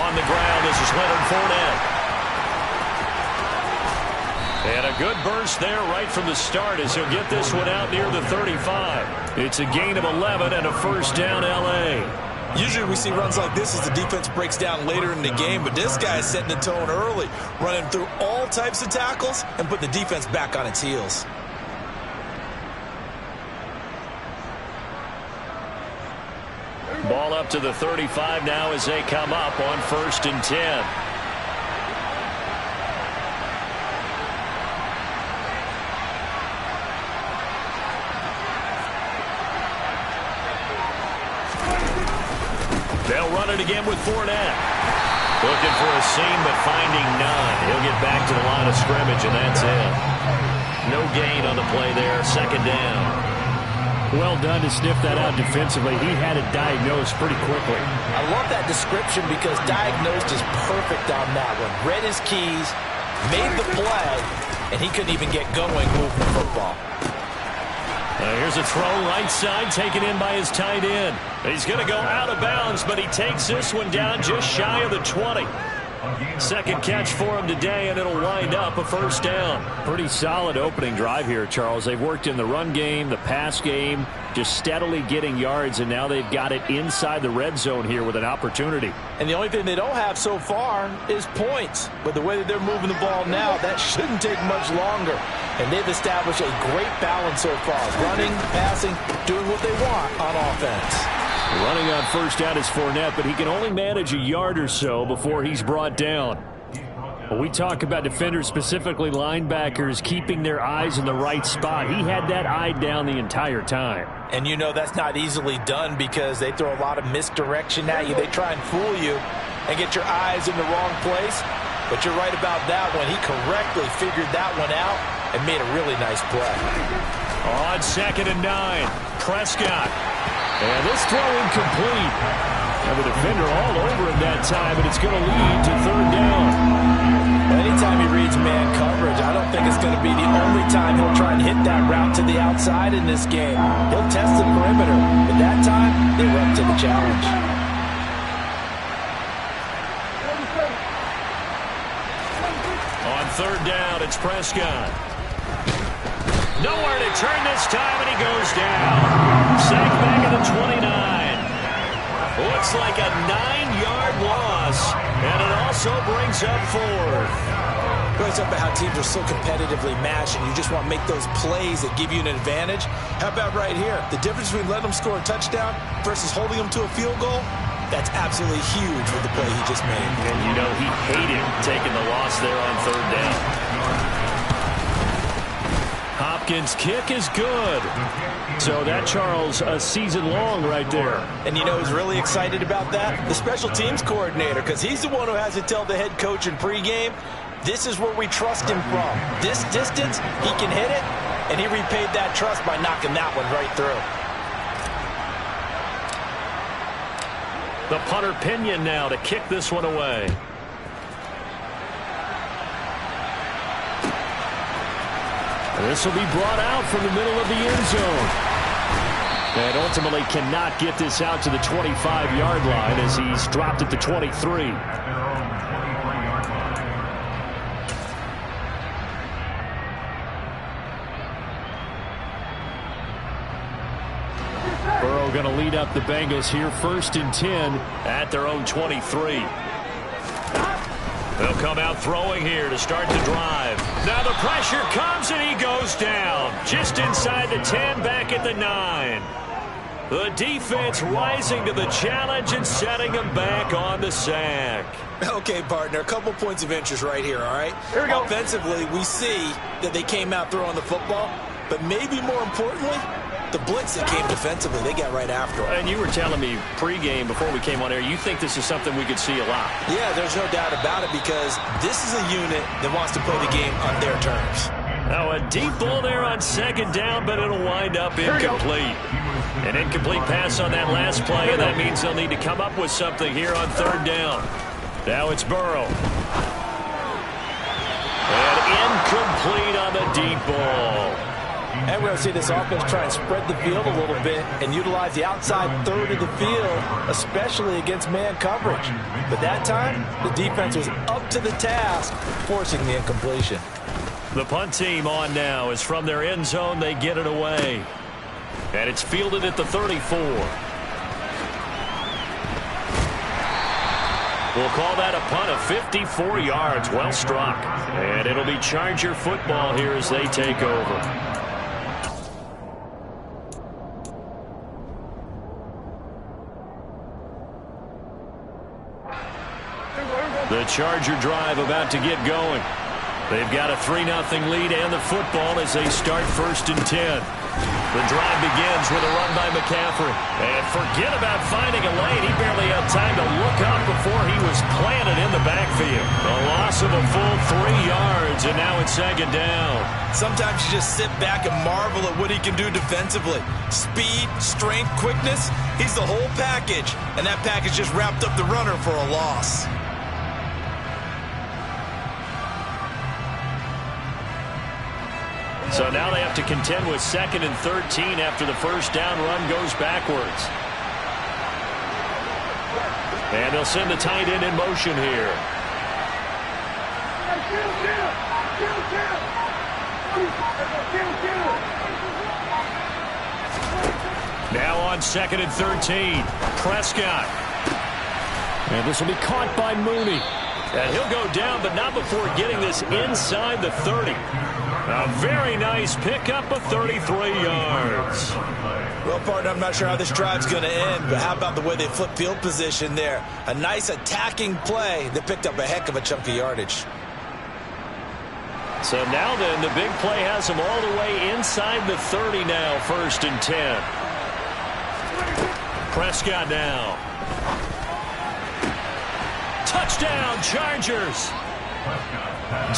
On the ground, this is Leonard Fournette. And a good burst there right from the start as he'll get this one out near the 35. It's a gain of 11 and a first down, L.A. Usually we see runs like this as the defense breaks down later in the game, but this guy is setting the tone early, running through all types of tackles and put the defense back on its heels. Ball up to the 35 now as they come up on 1st and 10. They'll run it again with Fournette. Looking for a seam, but finding none. He'll get back to the line of scrimmage, and that's it. No gain on the play there. 2nd down. Well done to sniff that out defensively. He had it diagnosed pretty quickly. I love that description because diagnosed is perfect on that one. Read his keys, made the play, and he couldn't even get going moving the football. Here's a throw right side taken in by his tight end. He's going to go out of bounds, but he takes this one down just shy of the 20. Second catch for him today, and it'll wind up a first down. Pretty solid opening drive here, Charles. They've worked in the run game, the pass game, just steadily getting yards, and now they've got it inside the red zone here with an opportunity. And the only thing they don't have so far is points. But the way that they're moving the ball now, that shouldn't take much longer. And they've established a great balance so far. Running, passing, doing what they want on offense. Running on first down is Fournette, but he can only manage a yard or so before he's brought down. When we talk about defenders, specifically linebackers, keeping their eyes in the right spot, he had that eye down the entire time. And you know that's not easily done because they throw a lot of misdirection at you. They try and fool you and get your eyes in the wrong place. But you're right about that one. He correctly figured that one out and made a really nice play. On 2nd and 9, Prescott. And this throw incomplete. And the defender all over him that time, and it's going to lead to 3rd down. Anytime he reads man coverage, I don't think it's going to be the only time he'll try and hit that route to the outside in this game. He'll test the perimeter, but that time, they were up to the challenge. On 3rd down, it's Prescott. Nowhere to turn this time, and he goes down. Sacked back at the 29. Looks like a 9-yard loss, and it also brings up 4th. Goes up at how teams are so competitively matched, and you just want to make those plays that give you an advantage. How about right here? The difference between letting them score a touchdown versus holding them to a field goal, that's absolutely huge with the play he just made. And you know he hated taking the loss there on 3rd down. Hopkins' kick is good. So that, Charles, a season long right there. And you know who's really excited about that? The special teams coordinator, because he's the one who has to tell the head coach in pregame, this is where we trust him from. This distance, he can hit it, and he repaid that trust by knocking that one right through. The punter Pinion now to kick this one away. This will be brought out from the middle of the end zone. And ultimately cannot get this out to the 25-yard line as he's dropped at the 23. Burrow going to lead up the Bengals here 1st and 10 at their own 23. They'll come out throwing here to start the drive. Now the pressure comes and he goes down. Just inside the 10, back at the 9. The defense rising to the challenge and setting him back on the sack. Okay, partner, a couple points of interest right here, all right? Here we go. Offensively, we see that they came out throwing the football, but maybe more importantly, the blitz that came defensively, they got right after him. And you were telling me pregame before we came on air, you think this is something we could see a lot. Yeah, there's no doubt about it because this is a unit that wants to play the game on their terms. Now a deep ball there on 2nd down, but it'll wind up incomplete. An incomplete pass on that last play, and that means they'll need to come up with something here on 3rd down. Now it's Burrow. And incomplete on the deep ball. And we're going to see this offense try and spread the field a little bit and utilize the outside third of the field, especially against man coverage. But that time, the defense was up to the task, forcing the incompletion. The punt team on now is from their end zone. They get it away. And it's fielded at the 34. We'll call that a punt of 54 yards. Well struck. And it'll be Charger football here as they take over. The Charger drive about to get going. They've got a 3-0 lead and the football as they start 1st and 10. The drive begins with a run by McCaffrey. And forget about finding a lane. He barely had time to look up before he was planted in the backfield. A loss of a full 3 yards, and now it's 2nd down. Sometimes you just sit back and marvel at what he can do defensively. Speed, strength, quickness, he's the whole package. And that package just wrapped up the runner for a loss. So now they have to contend with 2nd and 13 after the first down run goes backwards. And they'll send the tight end in motion here. Now on 2nd and 13, Prescott. And this will be caught by Mooney. And he'll go down, but not before getting this inside the 30. A very nice pickup of 33 yards. Well, partner, I'm not sure how this drive's going to end, but how about the way they flip field position there? A nice attacking play that picked up a heck of a chunk of yardage. So now then, the big play has them all the way inside the 30 now, 1st and 10. Prescott now. Touchdown, Chargers.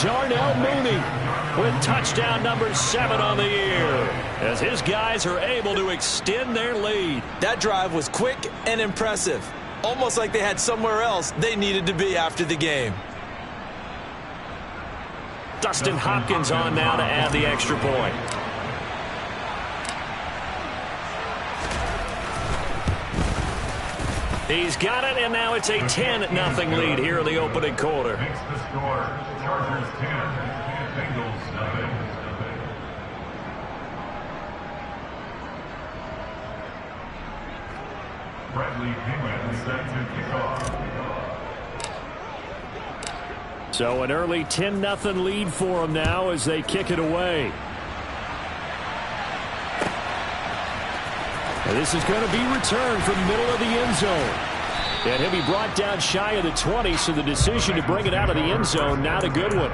Darnell Mooney with touchdown number 7 on the year as his guys are able to extend their lead. That drive was quick and impressive. Almost like they had somewhere else they needed to be after the game. Dustin Hopkins on now to add the extra point. He's got it, and now it's a 10-0 lead here in the opening quarter. Makes the score. Chargers 10, Bengals 0. Bradley Penguin set to kick off. So an early 10-0 lead for them now as they kick it away. And this is going to be returned from the middle of the end zone. And he'll be brought down shy of the 20, so the decision to bring it out of the end zone, not a good one.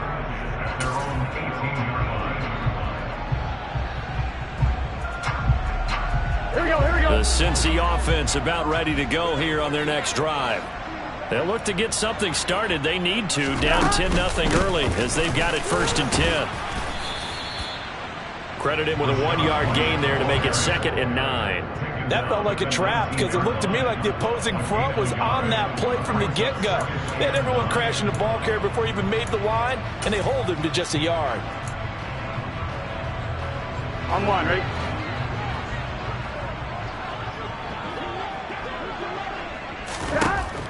Here we go. The Cincy offense about ready to go here on their next drive. They'll look to get something started. They need to, down 10-0 early as they've got it 1st and 10. Credit him with a 1-yard gain there to make it 2nd and 9. That felt like a trap because it looked to me like the opposing front was on that play from the get-go. They had everyone crashing the ball carrier before he even made the line, and they hold him to just a yard. On 1, right?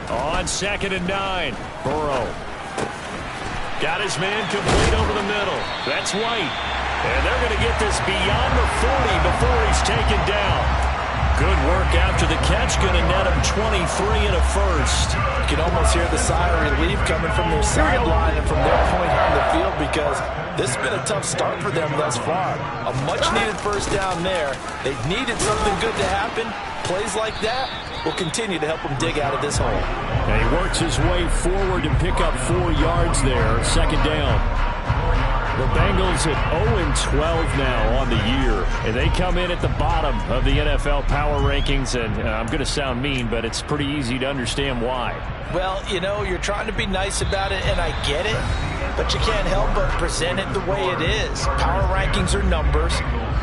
On 2nd and 9, Burrow. Got his man complete over the middle. That's White. And they're going to get this beyond the 40 before he's taken down. Good work after the catch. Going to net him 23 and a first. You can almost hear the sigh of relief coming from their sideline and from their point on the field because this has been a tough start for them thus far. A much-needed first down there. They needed something good to happen. Plays like that will continue to help them dig out of this hole. And he works his way forward and pick up 4 yards there. 2nd down. The Bengals at 0-12 now on the year. And they come in at the bottom of the NFL power rankings. And I'm going to sound mean, but it's pretty easy to understand why. Well, you know, you're trying to be nice about it, and I get it. But you can't help but present it the way it is. Power rankings are numbers.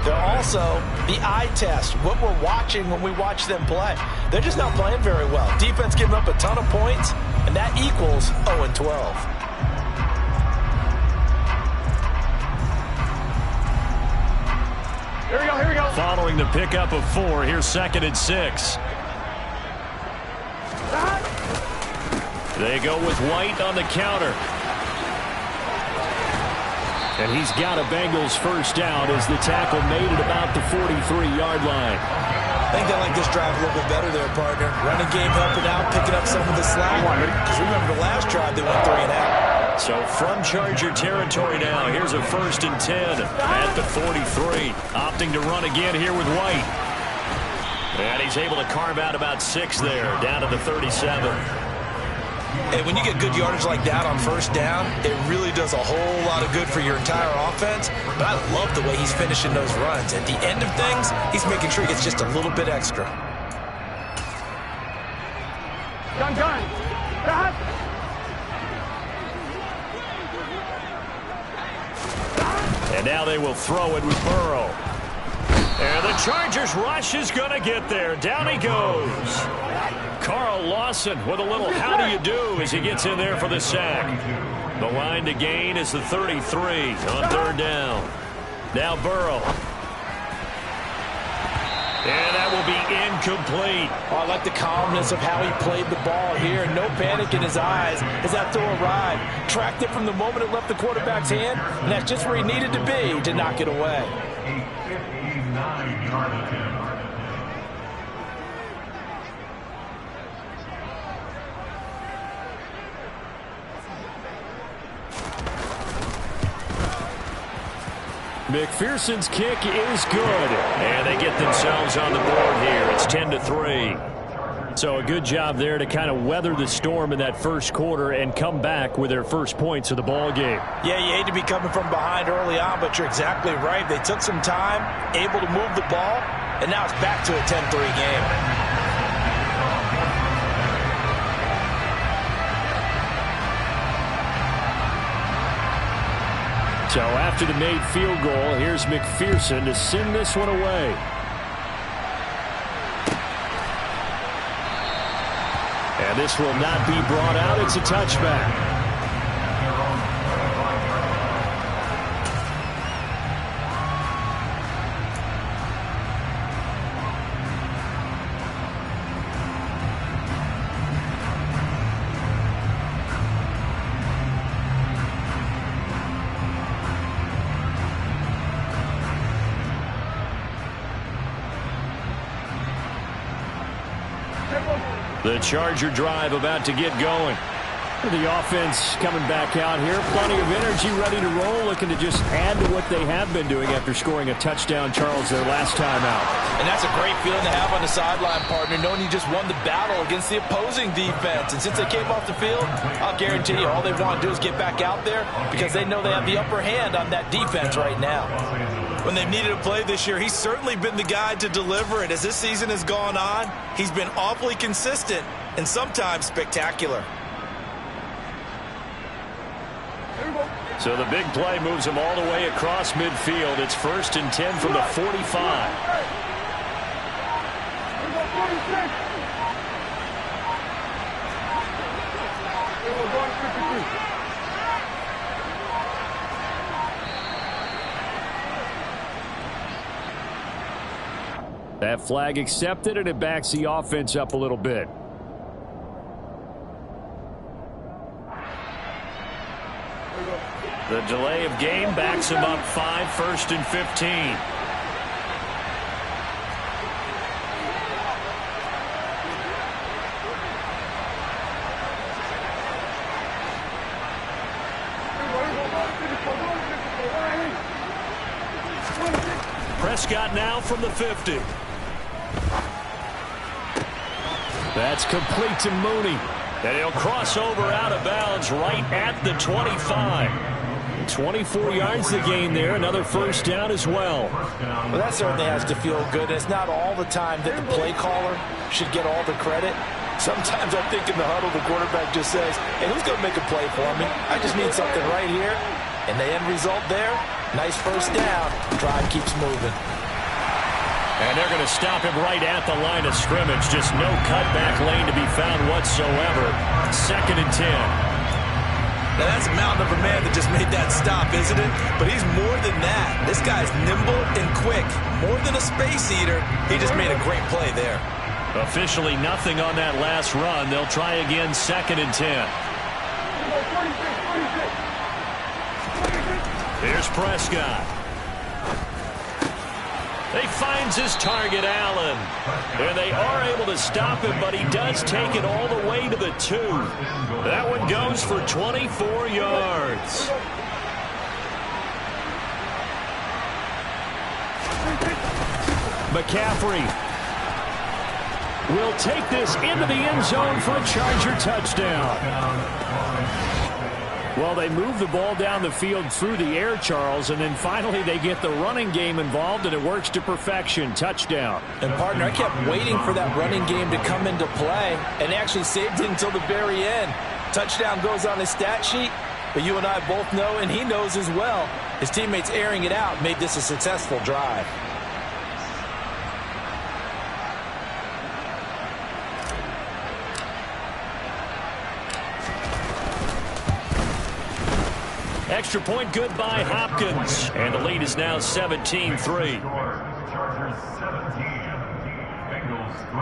They're also the eye test, what we're watching when we watch them play. They're just not playing very well. Defense giving up a ton of points, and that equals 0-12. Following the pickup of 4, here's 2nd and 6. They go with White on the counter. And he's got a Bengals first down as the tackle made at about the 43-yard line. I think they like this drive a little bit better there, partner. Running game helping out, picking up some of the slack. Because remember the last drive, they went 3 and out. So from Charger territory now, here's a 1st and 10 at the 43. Opting to run again here with White. And he's able to carve out about 6 there, down to the 37. And when you get good yardage like that on 1st down, it really does a whole lot of good for your entire offense. But I love the way he's finishing those runs. At the end of things, he's making sure he gets just a little bit extra. Gun. And now they will throw it with Burrow. And the Chargers rush is going to get there. Down he goes. Carl Lawson with a little how do you do as he gets in there for the sack. The line to gain is the 33 on 3rd down. Now Burrow. And that will be incomplete. Oh, I like the calmness of how he played the ball here. No panic in his eyes as that throw arrived. Tracked it from the moment it left the quarterback's hand, and that's just where he needed to be to knock it away. A 59-yard attempt. McPherson's kick is good. And they get themselves on the board here. It's 10-3. So a good job there to kind of weather the storm in that first quarter and come back with their first points of the ball game. Yeah, you hate to be coming from behind early on, but you're exactly right. They took some time, able to move the ball, and now it's back to a 10-3 game. So after the made field goal, here's McPherson to send this one away. And this will not be brought out. It's a touchback. The Charger drive about to get going. The offense coming back out here. Plenty of energy, ready to roll, looking to just add to what they have been doing after scoring a touchdown, Charles, their last time out. And that's a great feeling to have on the sideline, partner, knowing you just won the battle against the opposing defense. And since they came off the field, I'll guarantee you all they want to do is get back out there because they know they have the upper hand on that defense right now. When they've needed a play this year, he's certainly been the guy to deliver it. As this season has gone on, he's been awfully consistent and sometimes spectacular. So the big play moves him all the way across midfield. It's 1st and 10 from the 45. That flag accepted, and it backs the offense up a little bit. The delay of game backs him up 5, 1st and 15. Prescott now from the 50. That's complete to Mooney. And he'll cross over out of bounds right at the 25. 24 yards the gain there. Another first down as well. Well, that certainly has to feel good. It's not all the time that the play caller should get all the credit. Sometimes I think in the huddle, the quarterback just says, hey, who's going to make a play for me? I just need something right here. And the end result there, nice first down. Drive keeps moving. And they're going to stop him right at the line of scrimmage. Just no cutback lane to be found whatsoever. 2nd and 10. Now, that's a mountain of a man that just made that stop, isn't it? But he's more than that. This guy's nimble and quick. More than a space eater, he just made a great play there. Officially nothing on that last run. They'll try again, 2nd and 10. Here's Prescott. He finds his target, Allen. And they are able to stop him, but he does take it all the way to the 2. That one goes for 24 yards. McCaffrey will take this into the end zone for a Charger touchdown. Well, they move the ball down the field through the air, Charles, and then finally they get the running game involved, and it works to perfection. Touchdown. And, partner, I kept waiting for that running game to come into play, and they actually saved it until the very end. Touchdown goes on his stat sheet, but you and I both know, and he knows as well, his teammates airing it out made this a successful drive. Extra point good by Hopkins. And the lead is now 17-3. Chargers 17, Bengals 3.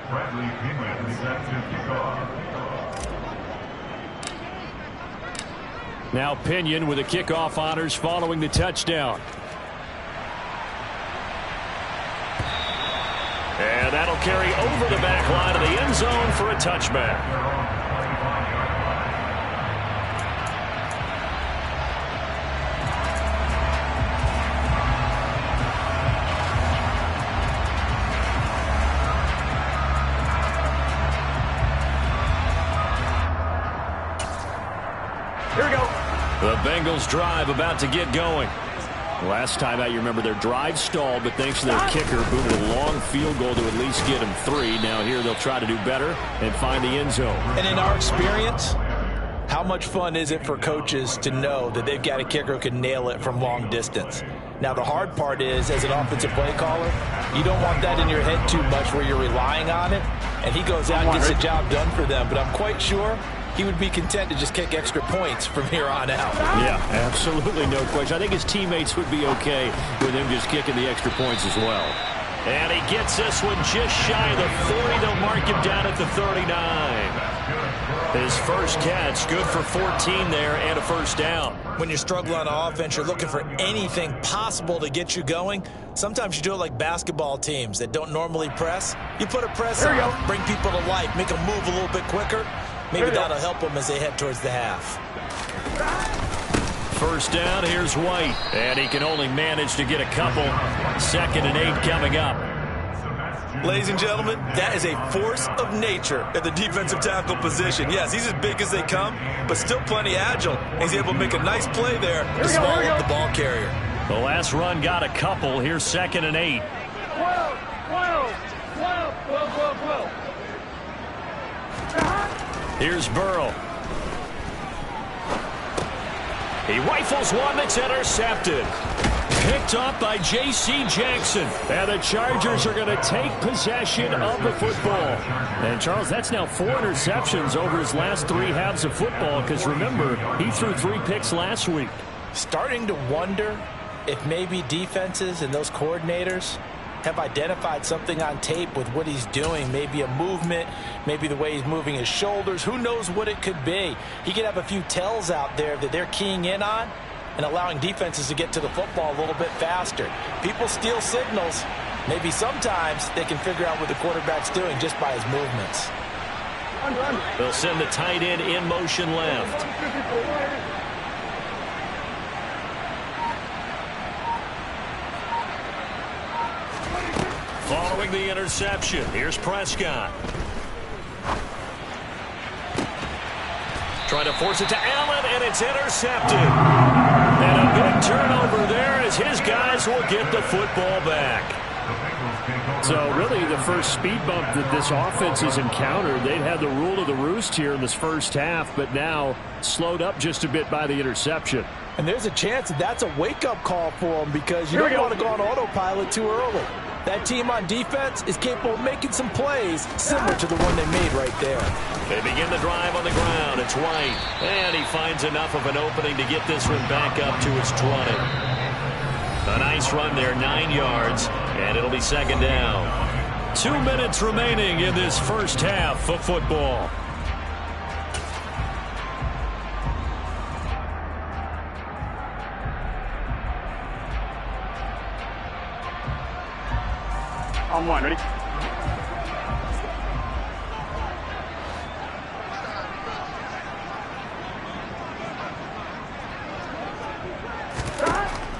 Bradley Penguin set to kick off. Now Pinion with the kickoff honors following the touchdown. And that'll carry over the back line of the end zone for a touchback. The Bengals drive about to get going. Last time out, you remember their drive stalled, but thanks to their kicker, booted a long field goal to at least get them 3. Now here they'll try to do better and find the end zone. And in our experience, how much fun is it for coaches to know that they've got a kicker who can nail it from long distance? Now, the hard part is, as an offensive play caller, you don't want that in your head too much where you're relying on it, and he goes out and gets the job done for them. But I'm quite sure he would be content to just kick extra points from here on out. Yeah, absolutely no question. I think his teammates would be okay with him just kicking the extra points as well. And he gets this one just shy of the 40. They'll mark him down at the 39. His first catch, good for 14 there and a first down. When you struggle on offense, you're looking for anything possible to get you going. Sometimes you do it like basketball teams that don't normally press. You put a press on, bring people to life, make them move a little bit quicker. Maybe that'll help them as they head towards the half. First down, here's White. And he can only manage to get a couple. 2nd and 8 coming up. Ladies and gentlemen, that is a force of nature at the defensive tackle position. Yes, he's as big as they come, but still plenty agile. He's able to make a nice play there to swallow up the ball carrier. The last run got a couple. Here's 2nd and 8. 12. Here's Burrow. He rifles one that's intercepted. Picked up by J.C. Jackson. And the Chargers are going to take possession of the football. And, Charles, that's now 4 interceptions over his last 3 halves of football, because, remember, he threw 3 picks last week. Starting to wonder if maybe defenses and those coordinators have identified something on tape with what he's doing. Maybe a movement, maybe the way he's moving his shoulders. Who knows what it could be? He could have a few tells out there that they're keying in on and allowing defenses to get to the football a little bit faster. People steal signals. Maybe sometimes they can figure out what the quarterback's doing just by his movements. They'll send the tight end in motion left. Following the interception, here's Prescott. Trying to force it to Allen, and it's intercepted. And a big turnover there as his guys will get the football back. So really the first speed bump that this offense has encountered, they've had the rule of the roost here in this first half, but now slowed up just a bit by the interception. And there's a chance that that's a wake-up call for them because you don't want to go on autopilot too early. That team on defense is capable of making some plays similar to the one they made right there. They begin the drive on the ground. It's White. And he finds enough of an opening to get this one back up to his 20. A nice run there, 9 yards, and it'll be second down. 2 minutes remaining in this first half of football. On one, ready?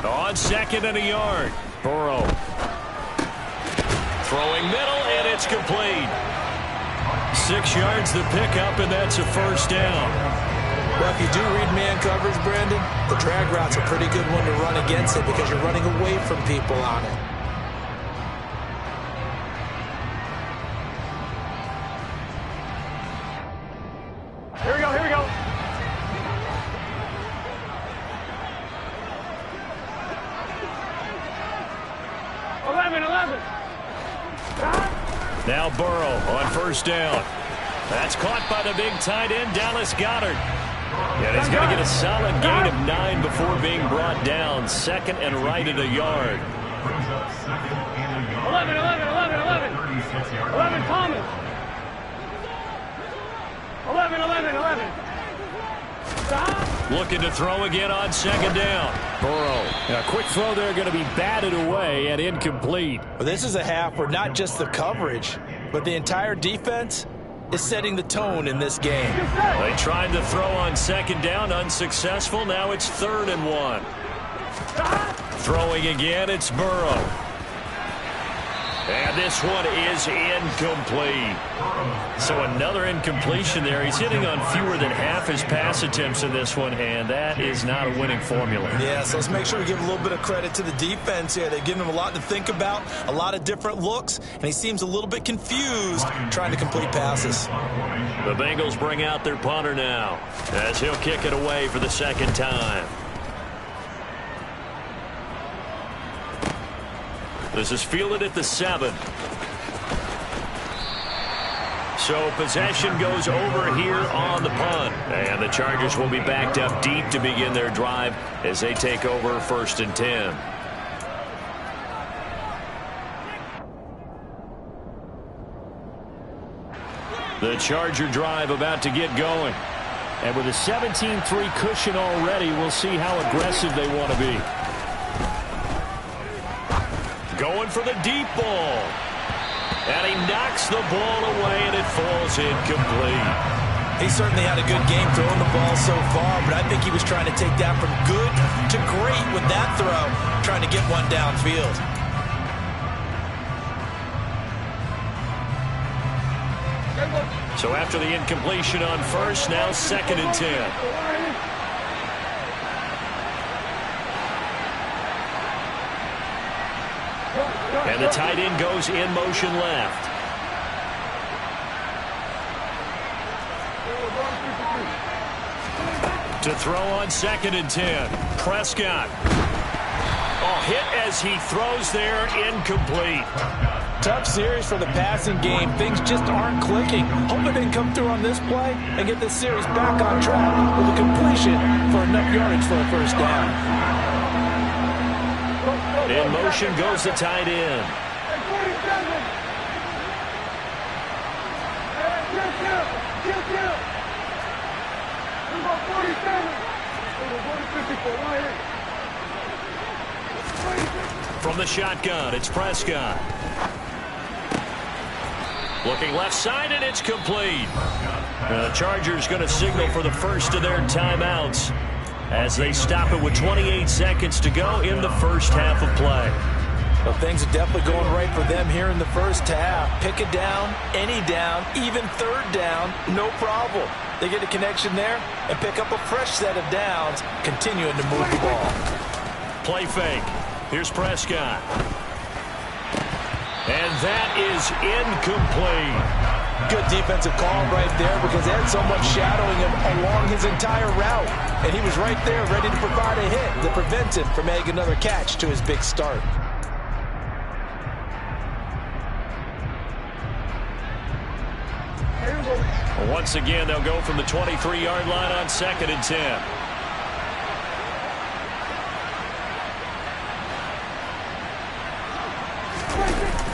On second and a yard. Burrow. Throwing middle, and it's complete. 6 yards the pickup, and that's a first down. Well, if you do read man coverage, Brandon, the drag route's a pretty good one to run against it because you're running away from people on it. Here we go, here we go. Now Burrow on first down. That's caught by the big tight end, Dallas Goedert. And he's going to get a solid gain of 9 before being brought down. Second and right at a yard. 11, 11 Thomas. 11. Looking to throw again on second down. Burrow. A quick throw there going to be batted away and incomplete. Well, this is a half where not just the coverage, but the entire defense is setting the tone in this game. They tried to throw on second down, unsuccessful. Now it's 3rd and 1. Throwing again, it's Burrow. And this one is incomplete. So another incompletion there. He's hitting on fewer than half his pass attempts in this one, and that is not a winning formula. Yeah, so let's make sure we give a little bit of credit to the defense here. They've given him a lot to think about, a lot of different looks, and he seems a little bit confused trying to complete passes. The Bengals bring out their punter now as he'll kick it away for the second time. This is fielded at the 7. So possession goes over here on the punt. And the Chargers will be backed up deep to begin their drive as they take over 1st and 10. The Charger drive about to get going. And with a 17-3 cushion already, we'll see how aggressive they want to be. Going for the deep ball. And he knocks the ball away, and it falls incomplete. He certainly had a good game throwing the ball so far, but I think he was trying to take that from good to great with that throw, trying to get one downfield. So after the incompletion on first, now 2nd and 10. And the tight end goes in motion left. To throw on 2nd and 10. Prescott. Oh, hit as he throws there, incomplete. Tough series for the passing game. Things just aren't clicking. Hoping they can come through on this play and get this series back on track with a completion for enough yardage for a first down. In motion goes the tight end. From the shotgun, it's Prescott. Looking left side, and it's complete. The Chargers going to signal for the first of their timeouts as they stop it with 28 seconds to go in the first half of play. Well, things are definitely going right for them here in the first half. Pick a down, any down, even 3rd down, no problem. They get a connection there and pick up a fresh set of downs, continuing to move the ball. Play fake. Here's Prescott. And that is incomplete. Good defensive call right there because they had someone shadowing him along his entire route. And he was right there ready to provide a hit that prevents him from making another catch to his big start. Once again, they'll go from the 23-yard line on 2nd and 10.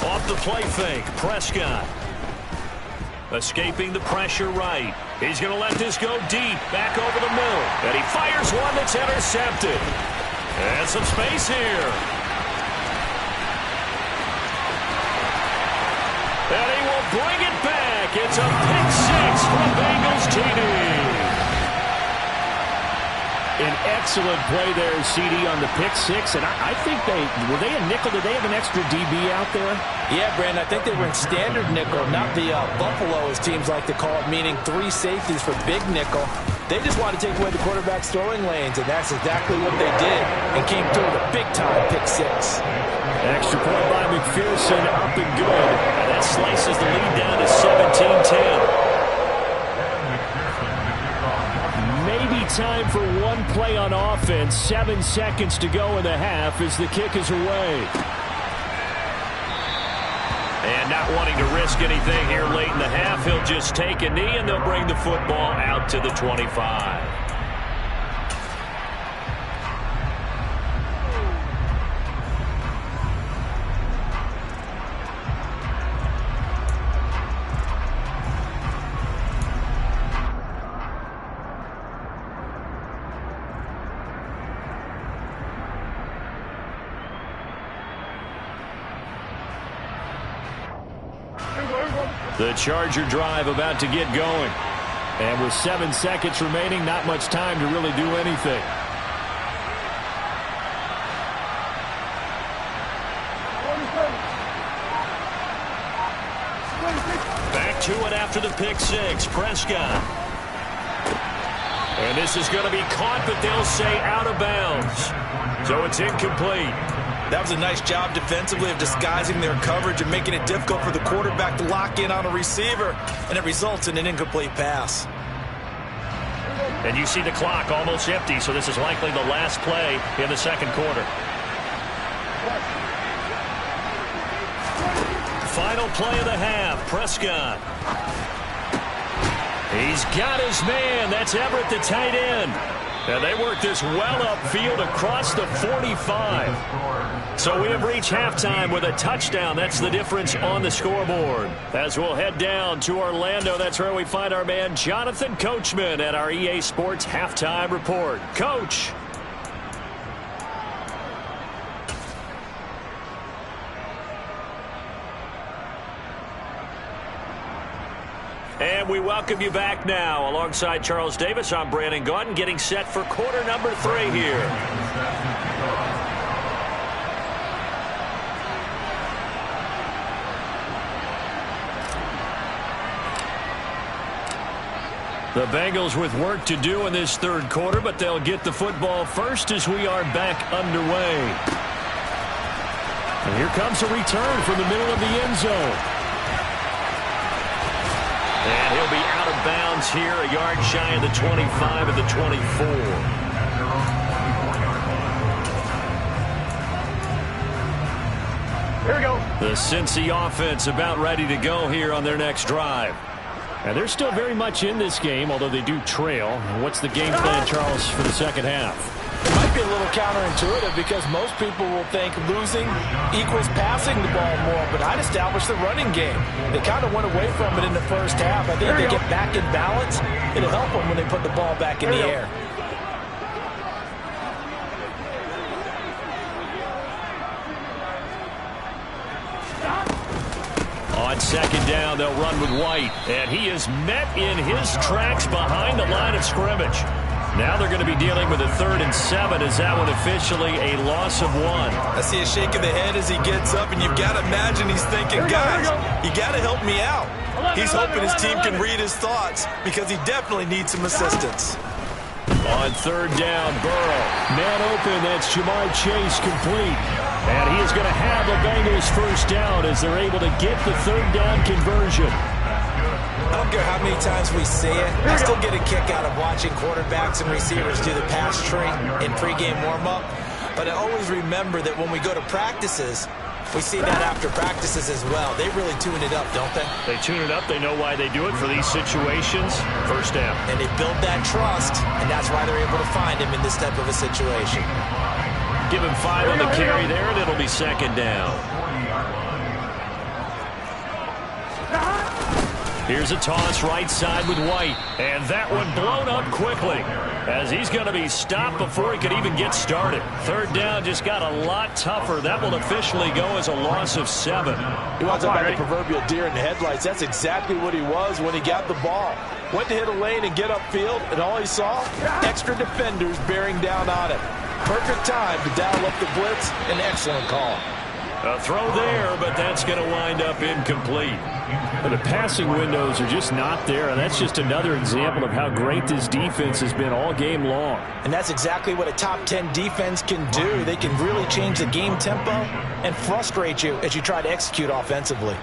Off the play fake, Prescott. Escaping the pressure right. He's going to let this go deep, back over the middle. And he fires one that's intercepted. And some space here. And he will bring it back. It's a pick six for the Bengals TD. An excellent play there, CD, on the pick six. And I think were they a nickel? Did they have an extra DB out there? Yeah, Brandon, I think they were in standard nickel, not the Buffalo, as teams like to call it, meaning 3 safeties for big nickel. They just wanted to take away the quarterback's throwing lanes, and that's exactly what they did, and came through with a big-time pick six. Extra point by McPherson, up and good. And that slices the lead down to 17-10. Maybe time for one play on offense. 7 seconds to go in the half as the kick is away. And not wanting to risk anything here late in the half, he'll just take a knee, and they'll bring the football out to the 25. The Charger drive about to get going. And with 7 seconds remaining, not much time to really do anything. Back to it after the pick six. Prescott. And this is going to be caught, but they'll say out of bounds. So it's incomplete. That was a nice job defensively of disguising their coverage and making it difficult for the quarterback to lock in on a receiver, and it results in an incomplete pass. And you see the clock almost empty, so this is likely the last play in the second quarter. Final play of the half, Prescott. He's got his man. That's Everett, the tight end. And they work this well upfield across the 45. So we have reached halftime with a touchdown. That's the difference on the scoreboard. As we'll head down to Orlando, that's where we find our man Jonathan Coachman at our EA Sports Halftime Report. Coach. And we welcome you back now. Alongside Charles Davis, I'm Brandon Gaudin, getting set for quarter number 3 here. The Bengals with work to do in this third quarter, but they'll get the football first as we are back underway. And here comes a return from the middle of the end zone. And he'll be out of bounds here, a yard shy of the 25 of the 24. Here we go. The Cincy offense about ready to go here on their next drive. And they're still very much in this game, although they do trail. What's the game plan, Charles, for the second half? It might be a little counterintuitive because most people will think losing equals passing the ball more, but I'd establish the running game. They kind of went away from it in the first half. I think if they get back in balance, it'll help them when they put the ball back in the air. On second down, they'll run with White, and he is met in his tracks behind the line of scrimmage. Now they're going to be dealing with a 3rd and 7. Is that one officially a loss of 1? I see a shake of the head as he gets up, and you've got to imagine he's thinking, guys, you got to help me out. He's hoping his team can read his thoughts because he definitely needs some assistance. On 3rd down, Burrow. Man open, that's Jamar Chase complete. And he is going to have a Bengals first down as they're able to get the third down conversion. I don't care how many times we see it. I still get a kick out of watching quarterbacks and receivers do the pass tree in pregame warm-up. But I always remember that when we go to practices, we see that after practices as well. They really tune it up, don't they? They tune it up. They know why they do it for these situations. First down. And they build that trust, and that's why they're able to find him in this type of a situation. Give him 5 on the carry there, and it'll be second down. Here's a toss right side with White. And that one blown up quickly as he's going to be stopped before he could even get started. Third down just got a lot tougher. That will officially go as a loss of 7. He was about the proverbial deer in the headlights. That's exactly what he was when he got the ball. Went to hit a lane and get upfield, and all he saw, extra defenders bearing down on him. Perfect time to dial up the blitz. An excellent call. A throw there, but that's going to wind up incomplete. But the passing windows are just not there, and that's just another example of how great this defense has been all game long. And that's exactly what a top 10 defense can do. They can really change the game tempo and frustrate you as you try to execute offensively.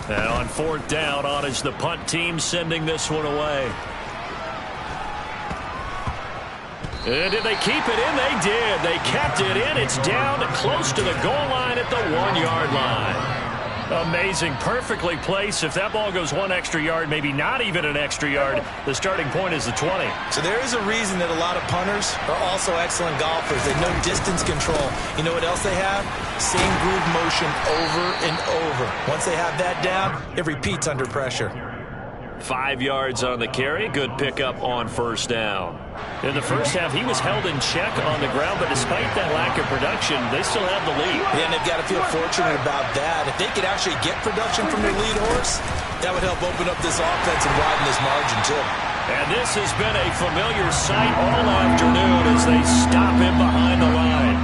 And on fourth down, on is the punt team sending this one away. And did they keep it in? They did. They kept it in. It's down close to the goal line at the 1-yard line. Amazing. Perfectly placed. If that ball goes 1 extra yard, maybe not even an extra yard, the starting point is the 20. So there is a reason that a lot of punters are also excellent golfers. They know distance control. You know what else they have? Same groove motion over and over. Once they have that down, it repeats under pressure. 5 yards on the carry. Good pickup on first down. In the first half, he was held in check on the ground, but despite that lack of production, they still have the lead. Yeah, and they've got to feel fortunate about that. If they could actually get production from their lead horse, that would help open up this offense and widen this margin, too. And this has been a familiar sight all afternoon as they stop him behind the line.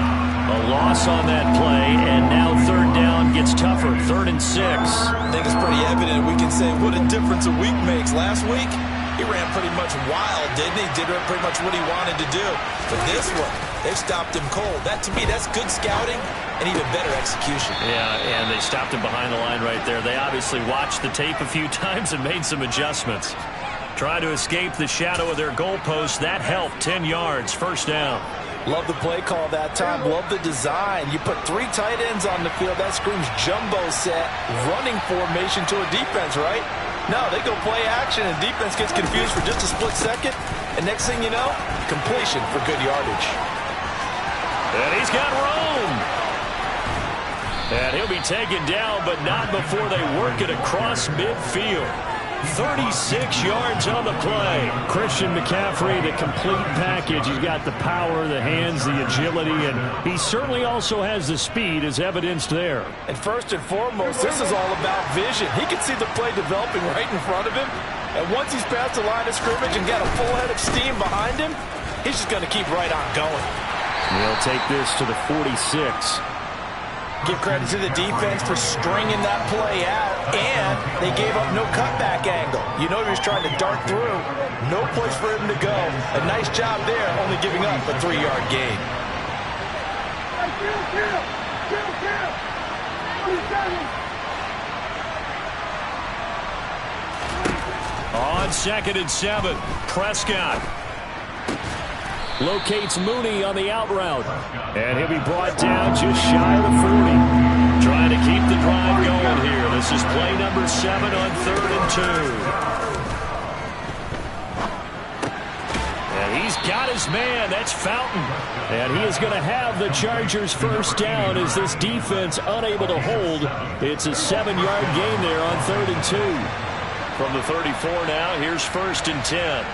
A loss on that play, and now third down gets tougher. 3rd and 6. I think it's pretty evident. We can say what a difference a week makes. Last week, he ran pretty much wild, didn't he? Did pretty much what he wanted to do. But this one, they stopped him cold. That, to me, that's good scouting and even better execution. Yeah, and they stopped him behind the line right there. They obviously watched the tape a few times and made some adjustments. Trying to escape the shadow of their goalpost. That helped. 10 yards. First down. Love the play call that time. Love the design. You put 3 tight ends on the field. That screams jumbo set, running formation to a defense, right? No, they go play action, and defense gets confused for just a split second. And next thing you know, completion for good yardage. And he's got room. And he'll be taken down, but not before they work it across midfield. 36 yards on the play. Christian McCaffrey, the complete package. He's got the power, the hands, the agility, and he certainly also has the speed as evidenced there. And first and foremost, this is all about vision. He can see the play developing right in front of him. And once he's past the line of scrimmage and got a full head of steam behind him, he's just going to keep right on going. He'll take this to the 46. Give credit to the defense for stringing that play out, and they gave up no cutback angle. You know he was trying to dart through. No place for him to go. A nice job there, only giving up a 3-yard gain. On 2nd and 7, Prescott locates Mooney on the out route. And he'll be brought down just shy of the 40. Trying to keep the drive going here. This is play number 7 on 3rd and 2. And he's got his man. That's Fountain. And he is going to have the Chargers first down as this defense unable to hold. It's a 7-yard gain there on 3rd and 2. From the 34 now, here's 1st and 10.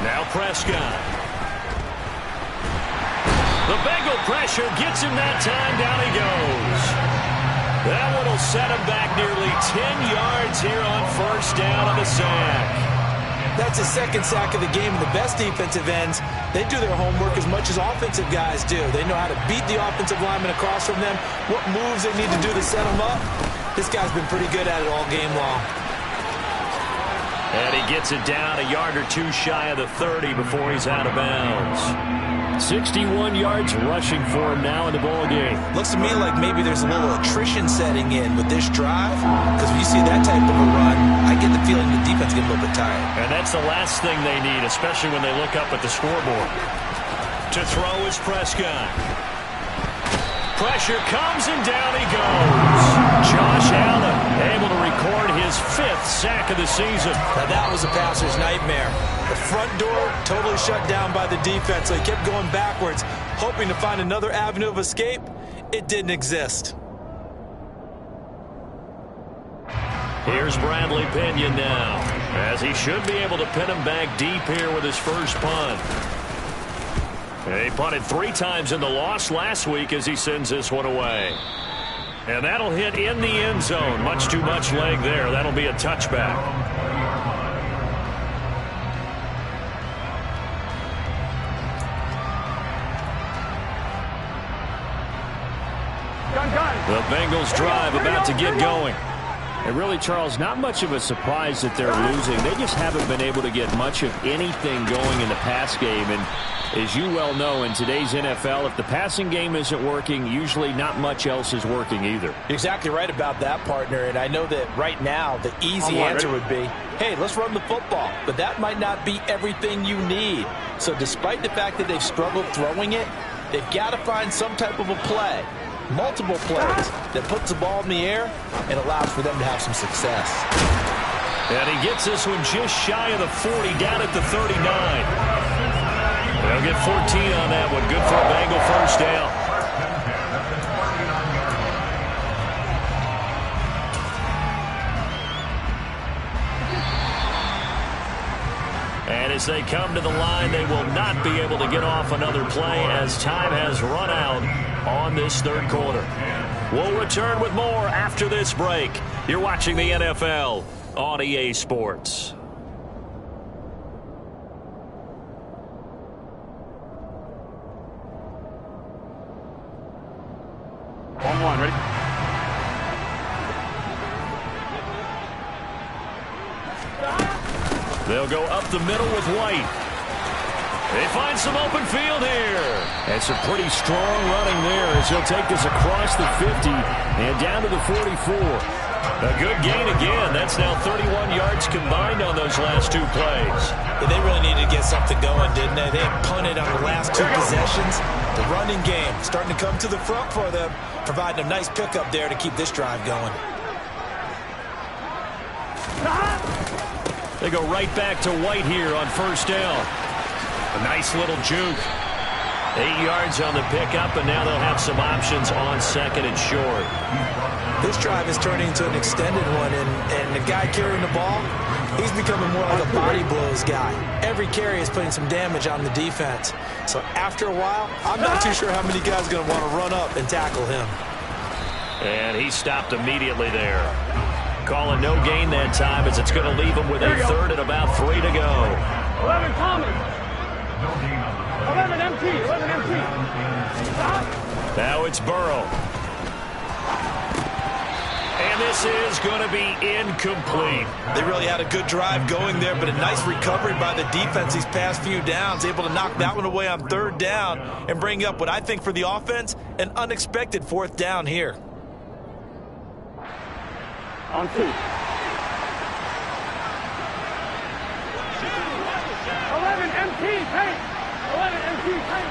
Now Prescott. The Bengal pressure gets him that time. Down he goes. That one will set him back nearly 10 yards here on first down on the sack. That's his 2nd sack of the game. And the best defensive ends, they do their homework as much as offensive guys do. They know how to beat the offensive lineman across from them, what moves they need to do to set them up. This guy's been pretty good at it all game long. And he gets it down a yard or two shy of the 30 before he's out of bounds. 61 yards rushing for him now in the ball game. Looks to me like maybe there's a little attrition setting in with this drive, because when you see that type of a run, I get the feeling the defense gets a little bit tired. And that's the last thing they need, especially when they look up at the scoreboard. To throw is Prescott. Pressure comes and down he goes. Josh Allen able to record his 5th sack of the season. Now that was a passer's nightmare. The front door totally shut down by the defense, so he kept going backwards, hoping to find another avenue of escape. It didn't exist. Here's Bradley Pinion now, as he should be able to pin him back deep here with his first punt. He punted 3 times in the loss last week as he sends this one away. And that'll hit in the end zone. Much too much leg there. That'll be a touchback. The Bengals drive about to get going. And really, Charles, not much of a surprise that they're losing. They just haven't been able to get much of anything going in the pass game. And as you well know, in today's NFL, if the passing game isn't working, usually not much else is working either. You're exactly right about that, partner. And I know that right now the easy answer would be, hey, let's run the football. But that might not be everything you need. So despite the fact that they've struggled throwing it, they've got to find some type of a play. Multiple plays that puts the ball in the air and allows for them to have some success. And he gets this one just shy of the 40, down at the 39. They'll get 14 on that one. Good for a Bengal first down. And as they come to the line, they will not be able to get off another play as time has run out on this third quarter. We'll return with more after this break. You're watching the NFL on EA Sports. On 1, ready? They'll go up the middle with White. They find some open field here. And some pretty strong running there as he'll take this across the 50 and down to the 44. A good gain again. That's now 31 yards combined on those last 2 plays. But they really needed to get something going, didn't they? They had punted on the last 2 possessions. The running game starting to come to the front for them, providing a nice pickup there to keep this drive going. They go right back to White here on first down. A nice little juke. 8 yards on the pickup, and now they'll have some options on second and short. This drive is turning into an extended one, and the guy carrying the ball, he's becoming more like a body blows guy. Every carry is putting some damage on the defense. So after a while, I'm not too sure how many guys are going to want to run up and tackle him. And he stopped immediately there. Calling no gain that time as it's going to leave him with a third and about 3 to go. 11 Thomas. 11 MT. 11 MT. Stop. Now it's Burrow. And this is going to be incomplete. They really had a good drive going there, but a nice recovery by the defense these past few downs, able to knock that one away on 3rd down and bring up what I think for the offense, an unexpected 4th down here. On 2. 11 MT. Hey. 11 MT. Hey.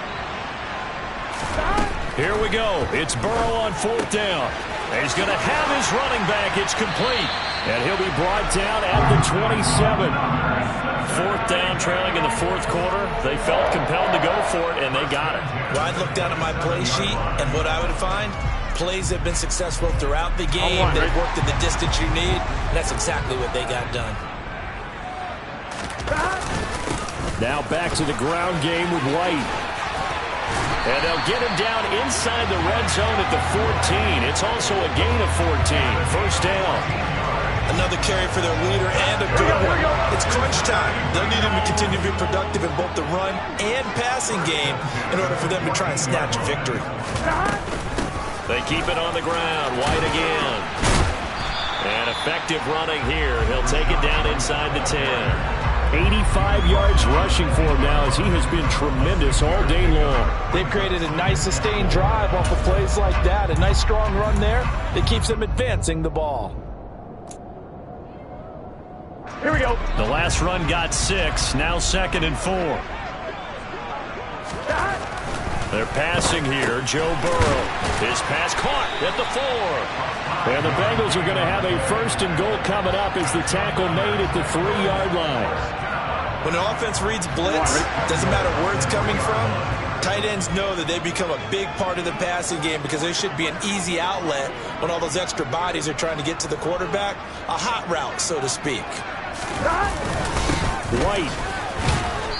Stop. Here we go. It's Burrow on 4th down. He's going to have his running back. It's complete. And he'll be brought down at the 27. 4th down, trailing in the 4th quarter. They felt compelled to go for it, and they got it. Well, I'd look down at my play sheet, and what I would find, plays have been successful throughout the game. They've worked at the distance you need, and that's exactly what they got done. Now back to the ground game with White. And they'll get him down inside the red zone at the 14. It's also a gain of 14. First down. Another carry for their leader and a good one. It's crunch time. They'll need him to continue to be productive in both the run and passing game in order for them to try and snatch a victory. They keep it on the ground. White again. And effective running here. He'll take it down inside the 10. 85 yards rushing for him now as he has been tremendous all day long. They've created a nice sustained drive off of plays like that. A nice strong run there that keeps them advancing the ball. Here we go. The last run got 6. Now 2nd and 4. They're passing here. Joe Burrow. His pass caught at the 4. And the Bengals are going to have a 1st and goal coming up as the tackle made at the 3-yard line. When an offense reads blitz, doesn't matter where it's coming from, tight ends know that they become a big part of the passing game because there should be an easy outlet when all those extra bodies are trying to get to the quarterback. A hot route, so to speak. White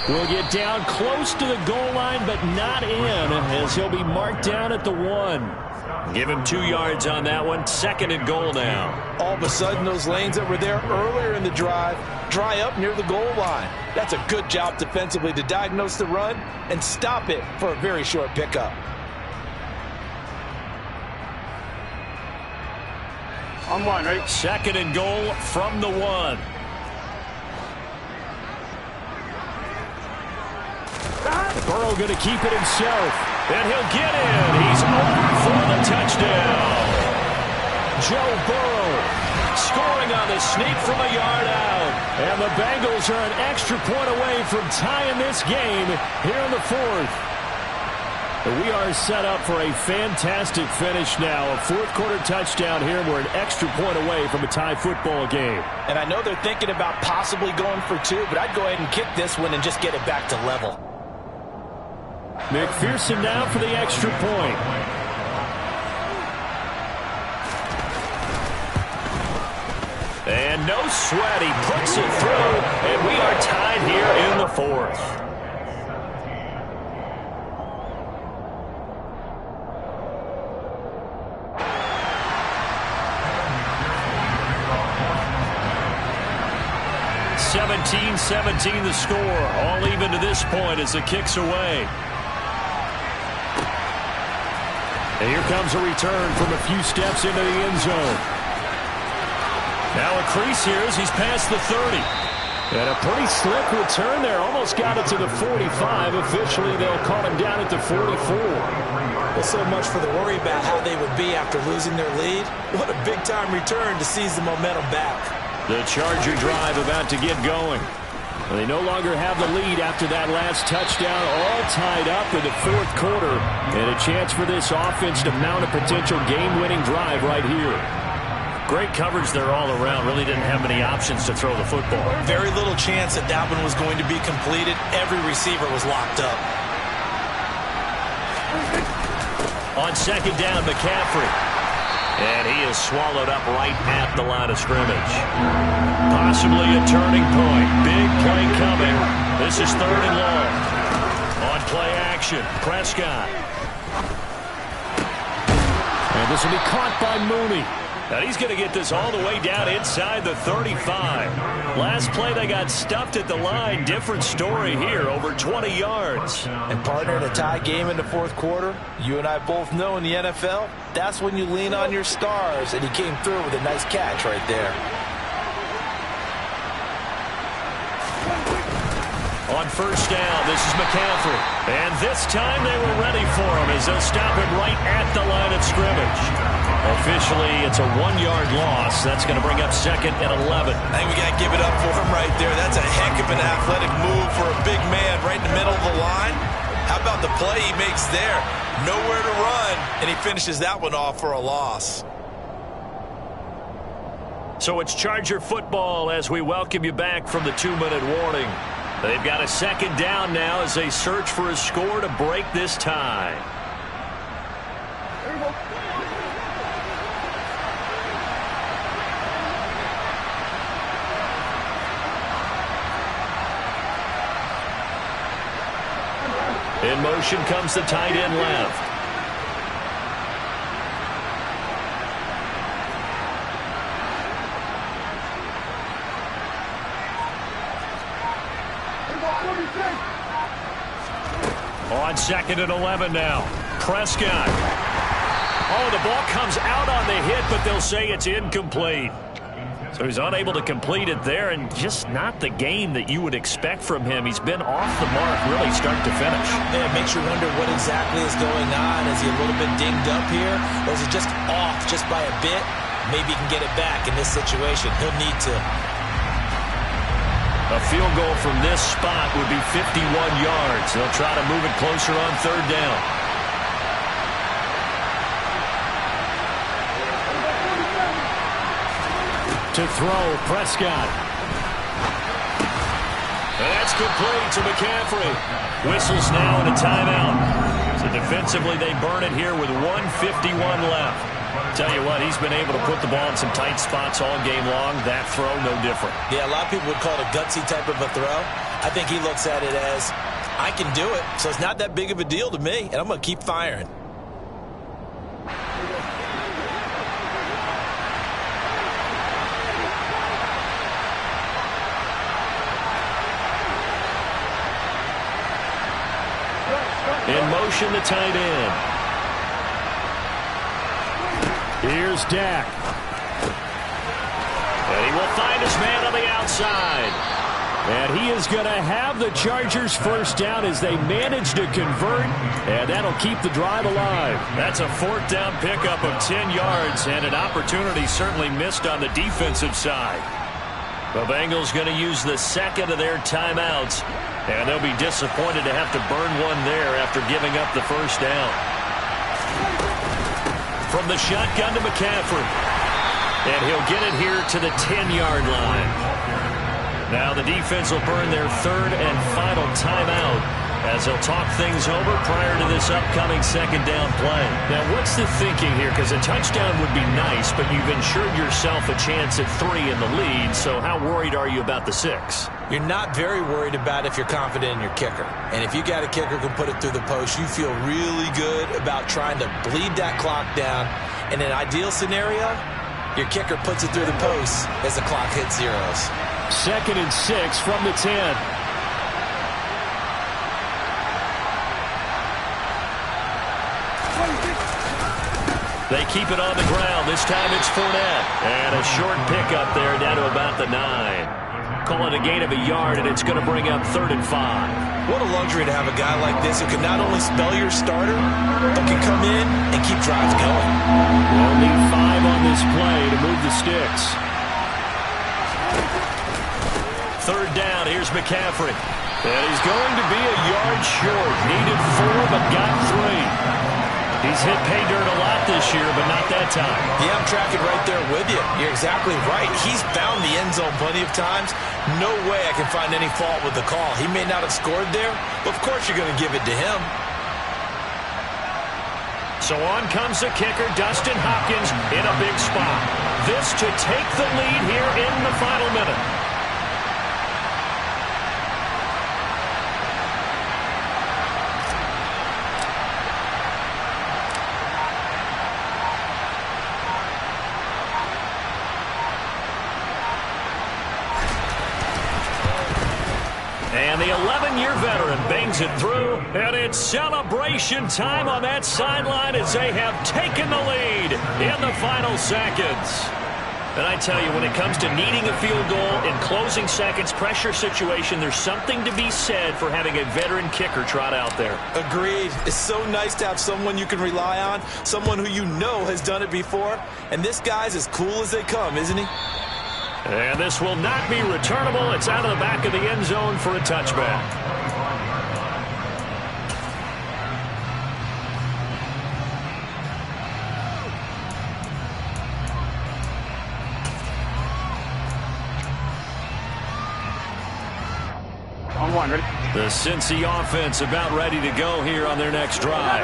will get down close to the goal line, but not in, as he'll be marked down at the 1. Give him 2 yards on that one. 2nd and goal now. All of a sudden, those lanes that were there earlier in the drive dry up near the goal line. That's a good job defensively to diagnose the run and stop it for a very short pickup. On 1, right? 2nd and goal from the 1. Burrow going to keep it himself. And he'll get in. He's over for the touchdown. Joe Burrow scoring on the sneak from a yard out. And the Bengals are an extra point away from tying this game here in the 4th. We are set up for a fantastic finish now. A 4th quarter touchdown here. We're an extra point away from a tie football game. And I know they're thinking about possibly going for 2, but I'd go ahead and kick this one and just get it back to level. McPherson now for the extra point. And no sweat. He puts it through, and we are tied here in the 4th. (17-17) the score. All even to this point as the kick's away. And here comes a return from a few steps into the end zone. Now a crease here as he's past the 30. And a pretty slick return there. Almost got it to the 45. Officially, they'll call him down at the 44. Well, so much for the worry about how they would be after losing their lead. What a big-time return to seize the momentum back. The Charger drive about to get going. Well, they no longer have the lead after that last touchdown, all tied up in the 4th quarter. And a chance for this offense to mount a potential game-winning drive right here. Great coverage there all around. Really didn't have many options to throw the football. Very little chance that that one was going to be completed. Every receiver was locked up. On 2nd down, McCaffrey. And he is swallowed up right at the line of scrimmage. Possibly a turning point. Big play coming. This is 3rd and long. On play action, Prescott. And this will be caught by Mooney. And he's going to get this all the way down inside the 35. Last play, they got stuffed at the line. Different story here, over 20 yards. And partner, in a tie game in the 4th quarter, you and I both know in the NFL, that's when you lean on your stars. And he came through with a nice catch right there. On 1st down, this is McCaffrey. And this time they were ready for him as they'll stop him right at the line of scrimmage. Officially, it's a 1-yard loss. That's going to bring up 2nd and 11. I think we got to give it up for him right there. That's a heck of an athletic move for a big man right in the middle of the line. How about the play he makes there? Nowhere to run, and he finishes that one off for a loss. So it's Charger football as we welcome you back from the 2-minute warning. They've got a 2nd down now as they search for a score to break this tie. In motion comes the tight end left. On 2nd and 11 now. Prescott. Oh, the ball comes out on the hit, but they'll say it's incomplete. So he's unable to complete it there, and just not the game that you would expect from him. He's been off the mark really start to finish. Yeah, it makes you wonder what exactly is going on. Is he a little bit dinged up here, or is he just off just by a bit? Maybe he can get it back in this situation. He'll need to. A field goal from this spot would be 51 yards. They'll try to move it closer on third down. To throw, Prescott. That's complete to McCaffrey. Whistles now and a timeout. So defensively, they burn it here with 1:51 left. Tell you what, he's been able to put the ball in some tight spots all game long. That throw, no different. Yeah, a lot of people would call it a gutsy type of a throw. I think he looks at it as, I can do it, so it's not that big of a deal to me, and I'm going to keep firing. In motion, the tight end. Here's Dak. And he will find his man on the outside. And he is going to have the Chargers first down as they manage to convert, and that'll keep the drive alive. That's a fourth down pickup of 10 yards, and an opportunity certainly missed on the defensive side. The Bengals going to use the second of their timeouts, and they'll be disappointed to have to burn one there after giving up the first down. From the shotgun to McCaffrey. And he'll get it here to the 10-yard line. Now the defense will burn their third and final timeout as they'll talk things over prior to this upcoming second down play. Now what's the thinking here? Because a touchdown would be nice, but you've ensured yourself a chance at 3 in the lead, so how worried are you about the 6? You're not very worried about if you're confident in your kicker. And if you got a kicker who can put it through the post, you feel really good about trying to bleed that clock down. In an ideal scenario, your kicker puts it through the post as the clock hits zeros. 2nd and 6 from the 10. They keep it on the ground. This time it's Fournette. And a short pickup there down to about the 9. Call it a gain of a yard, and it's going to bring up 3rd and 5. What a luxury to have a guy like this who can not only spell your starter, but can come in and keep drives going. They'll need 5 on this play to move the sticks. 3rd down, here's McCaffrey. And he's going to be a yard short. Needed 4, but got 3. He's hit pay dirt a lot this year, but not that time. Yeah, I'm tracking right there with you. You're exactly right. He's found the end zone plenty of times. No way I can find any fault with the call. He may not have scored there, but of course you're going to give it to him. So on comes the kicker, Dustin Hopkins, in a big spot. This to take the lead here in the final minute. And the 11-year veteran bangs it through, and it's celebration time on that sideline as they have taken the lead in the final seconds. And I tell you, when it comes to needing a field goal in closing seconds, pressure situation, there's something to be said for having a veteran kicker trot out there. Agreed. It's so nice to have someone you can rely on, someone who you know has done it before. And this guy's as cool as they come, isn't he? And this will not be returnable. It's out of the back of the end zone for a touchback. The Cincy offense about ready to go here on their next drive.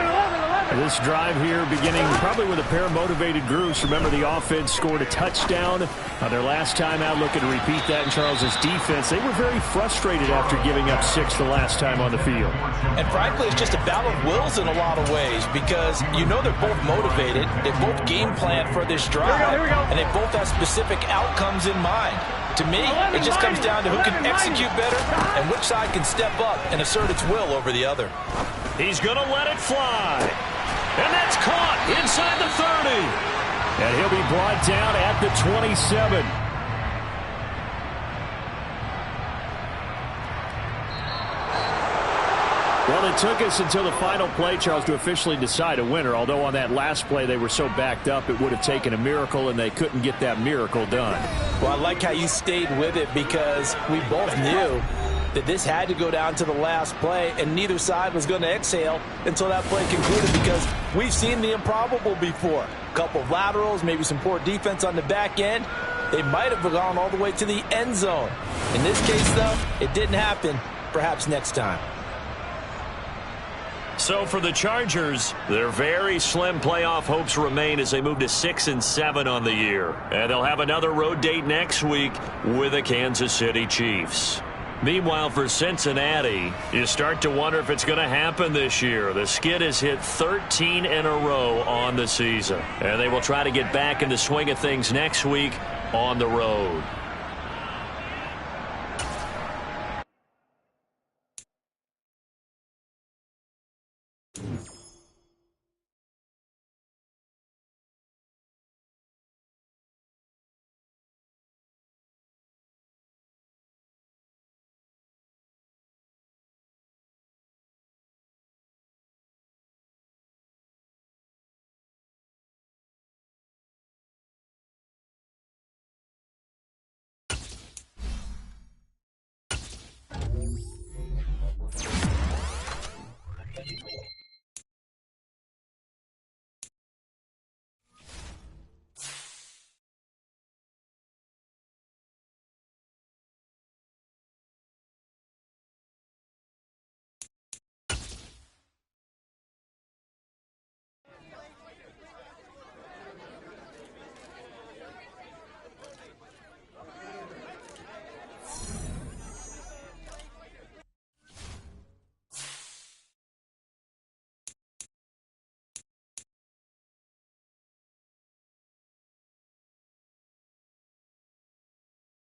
This drive here beginning probably with a pair of motivated groups. Remember, the offense scored a touchdown on their last time out, looking to repeat that in Charles's defense. They were very frustrated after giving up 6 the last time on the field. And frankly, it's just a battle of wills in a lot of ways because you know they're both motivated. They both game plan for this drive, and they both have specific outcomes in mind. To me, it just comes down to who can execute better and which side can step up and assert its will over the other. He's going to let it fly. And that's caught inside the 30. And he'll be brought down at the 27. Well, it took us until the final play, Charles, to officially decide a winner, although on that last play they were so backed up it would have taken a miracle, and they couldn't get that miracle done. Well, I like how you stayed with it because we both knew that this had to go down to the last play, and neither side was going to exhale until that play concluded because we've seen the improbable before. A couple of laterals, maybe some poor defense on the back end. They might have gone all the way to the end zone. In this case, though, it didn't happen. Perhaps next time. So for the Chargers, their very slim playoff hopes remain as they move to 6-7 on the year. And they'll have another road date next week with the Kansas City Chiefs. Meanwhile, for Cincinnati, you start to wonder if it's going to happen this year. The skid has hit 13 in a row on the season. And they will try to get back in the swing of things next week on the road.